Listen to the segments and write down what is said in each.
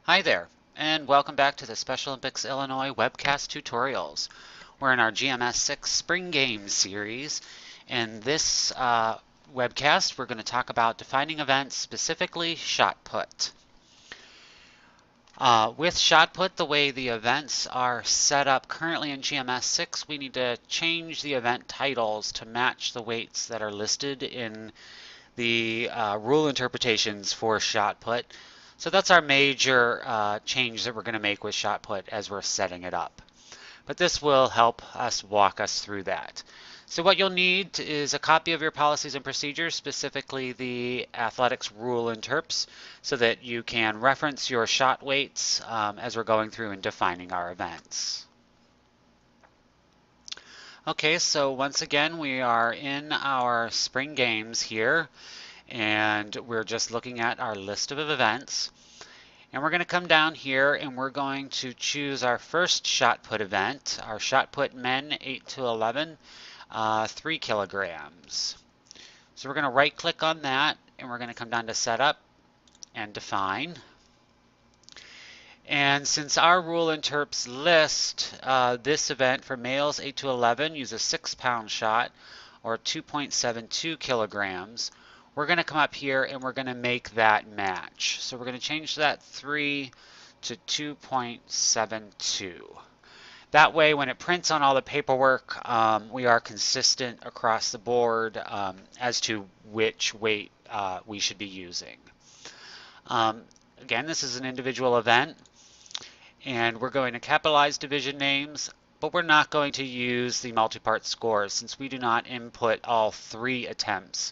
Hi there, and welcome back to the Special Olympics Illinois webcast tutorials. We're in our GMS 6 Spring Games series. In this webcast, we're going to talk about defining events, specifically shot put. With shot put, the way the events are set up currently in GMS 6, we need to change the event titles to match the weights that are listed in the rule interpretations for shot put. So that's our major change that we're going to make with shot put as we're setting it up. But this will help us walk us through that. So what you'll need is a copy of your policies and procedures, specifically the athletics rule interps, so that you can reference your shot weights as we're going through and defining our events. Okay, so once again, we are in our spring games here, and we're just looking at our list of events. And we're going to come down here and we're going to choose our first shot put event, our shot put men 8 to 11, 3 kilograms. So we're going to right click on that and we're going to come down to setup and define. And since our rule interps list this event for males 8 to 11 use a 6-pound shot or 2.72 kilograms, we're going to come up here and we're going to make that match. So we're going to change that 3 to 2.72. That way, when it prints on all the paperwork, we are consistent across the board as to which weight we should be using. Again, this is an individual event, and we're going to capitalize division names, but we're not going to use the multi-part scores since we do not input all 3 attempts.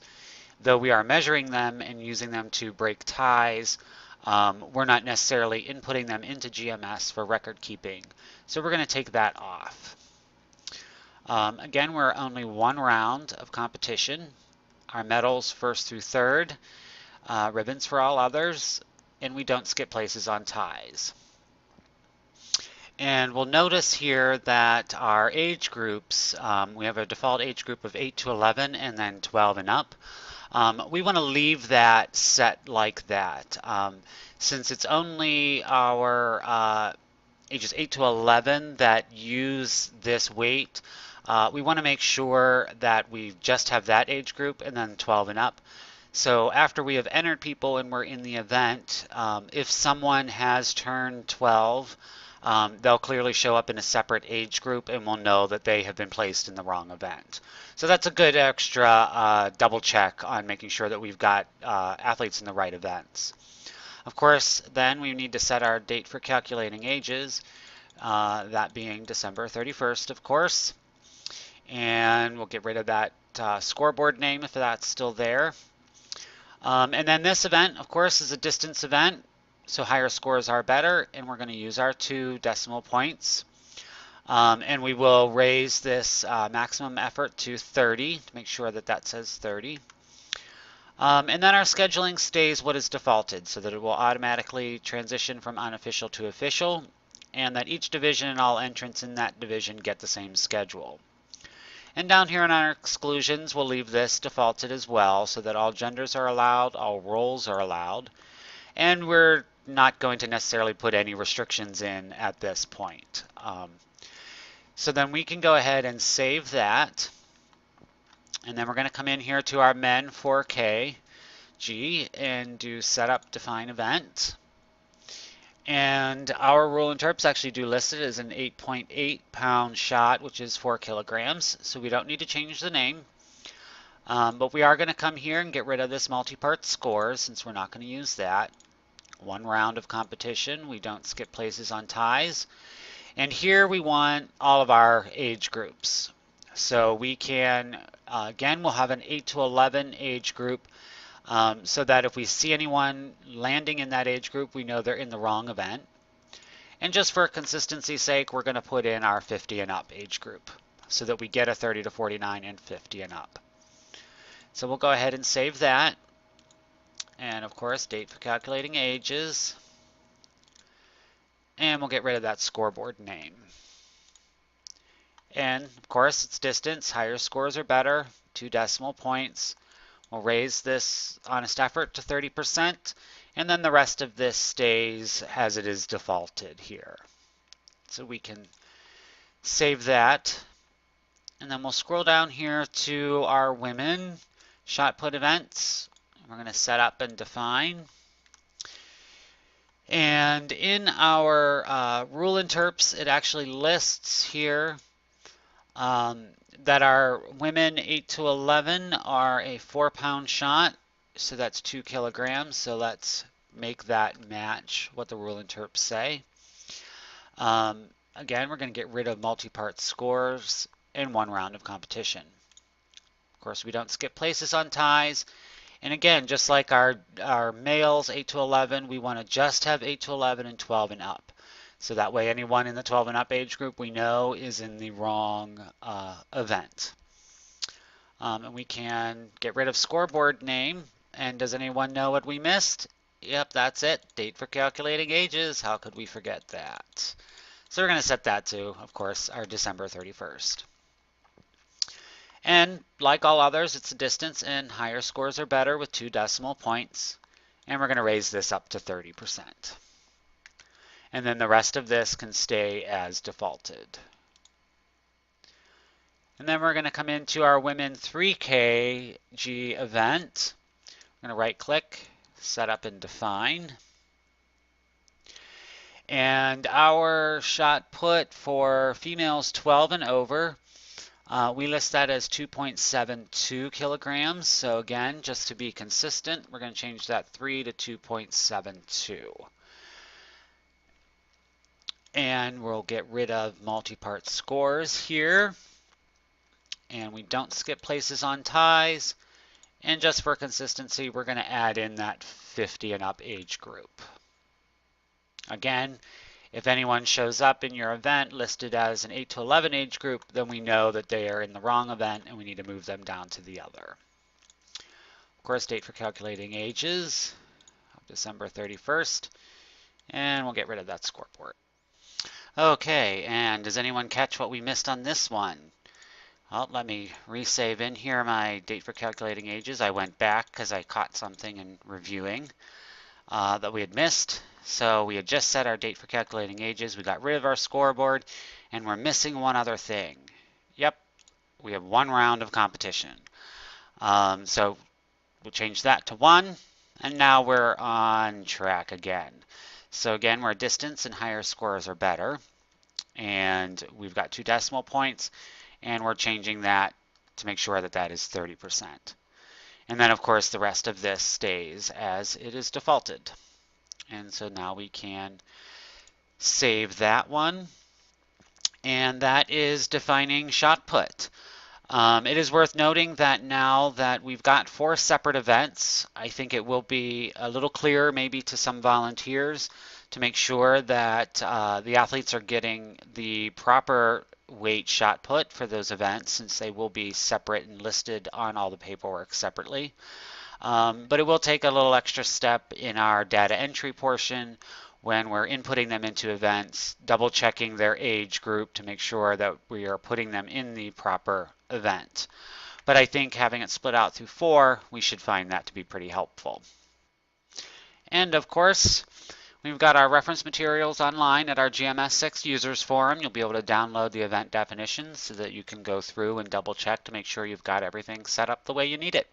Though we are measuring them and using them to break ties, we're not necessarily inputting them into GMS for record keeping. So we're going to take that off. Again, we're only 1 round of competition. Our medals first through third, ribbons for all others, and we don't skip places on ties. And we'll notice here that our age groups, we have a default age group of 8 to 11 and then 12 and up. We want to leave that set like that. Since it's only our ages 8 to 11 that use this weight, we want to make sure that we just have that age group and then 12 and up. So after we have entered people and we're in the event, if someone has turned 12, they'll clearly show up in a separate age group and we'll know that they have been placed in the wrong event. So that's a good extra double check on making sure that we've got athletes in the right events. Of course, then we need to set our date for calculating ages, that being December 31st, of course. And we'll get rid of that scoreboard name if that's still there. And then this event, of course, is a distance event. So higher scores are better, and we're going to use our 2 decimal points. And we will raise this maximum effort to 30 to make sure that that says 30. And then our scheduling stays what is defaulted so that it will automatically transition from unofficial to official, and that each division and all entrants in that division get the same schedule. And down here in our exclusions, we'll leave this defaulted as well so that all genders are allowed, all roles are allowed. And we're not going to necessarily put any restrictions in at this point. So then we can go ahead and save that. And then we're going to come in here to our men 4K G and do setup define event. And our rule interps actually do list it as an 8.8 pound shot, which is 4 kilograms. So we don't need to change the name. But we are going to come here and get rid of this multi-part scores since we're not going to use that. 1 round of competition. We don't skip places on ties. And here we want all of our age groups. So we can, again, we'll have an 8 to 11 age group so that if we see anyone landing in that age group, we know they're in the wrong event. And just for consistency's sake, we're going to put in our 50 and up age group so that we get a 30 to 49 and 50 and up. So we'll go ahead and save that. And of course, date for calculating ages. And we'll get rid of that scoreboard name. And of course, it's distance. Higher scores are better. 2 decimal points. We'll raise this honest effort to 30%. And then the rest of this stays as it is defaulted here. So we can save that. And then we'll scroll down here to our women shot put events. We're going to set up and define. And in our rule interps, it actually lists here that our women 8 to 11 are a 4-pound shot. So that's 2 kilograms. So let's make that match what the rule interps say. Again, we're going to get rid of multi-part scores in 1 round of competition. Of course, we don't skip places on ties. And again, just like our males 8 to 11, we want to just have 8 to 11 and 12 and up. So that way anyone in the 12 and up age group we know is in the wrong event. And we can get rid of scoreboard name. And does anyone know what we missed? Yep, that's it. Date for calculating ages. How could we forget that? So we're going to set that to, of course, our December 31st. And like all others, it's a distance, and higher scores are better with 2 decimal points. And we're going to raise this up to 30%. And then the rest of this can stay as defaulted. And then we're going to come into our Women 3 kg event. I'm going to right click, set up and define. And our shot put for females 12 and over, we list that as 2.72 kilograms. So again, just to be consistent, we're going to change that 3 to 2.72. And we'll get rid of multi-part scores here. And we don't skip places on ties. And just for consistency, we're going to add in that 50 and up age group. Again, if anyone shows up in your event listed as an 8 to 11 age group, then we know that they are in the wrong event and we need to move them down to the other. Of course, date for calculating ages, December 31st, and we'll get rid of that scoreboard. Okay, and does anyone catch what we missed on this one? Well, let me resave in here my date for calculating ages. I went back because I caught something in reviewing that we had missed. So we had just set our date for calculating ages. We got rid of our scoreboard, and we're missing one other thing. Yep, we have 1 round of competition. So we'll change that to 1, and now we're on track again. So again, we're a distance, and higher scores are better. And we've got 2 decimal points, and we're changing that to make sure that that is 30%. And then, of course, the rest of this stays as it is defaulted. And so now we can save that one. And that is defining shot put. It is worth noting that now that we've got 4 separate events, I think it will be a little clearer maybe to some volunteers to make sure that the athletes are getting the proper weight shot put for those events, since they will be separate and listed on all the paperwork separately. But it will take a little extra step in our data entry portion when we're inputting them into events, double checking their age group to make sure that we are putting them in the proper event. But I think having it split out through 4, we should find that to be pretty helpful. And of course, we've got our reference materials online at our GMS 6 users forum. You'll be able to download the event definitions so that you can go through and double check to make sure you've got everything set up the way you need it.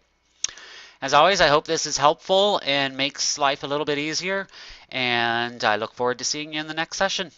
As always, I hope this is helpful and makes life a little bit easier, and I look forward to seeing you in the next session.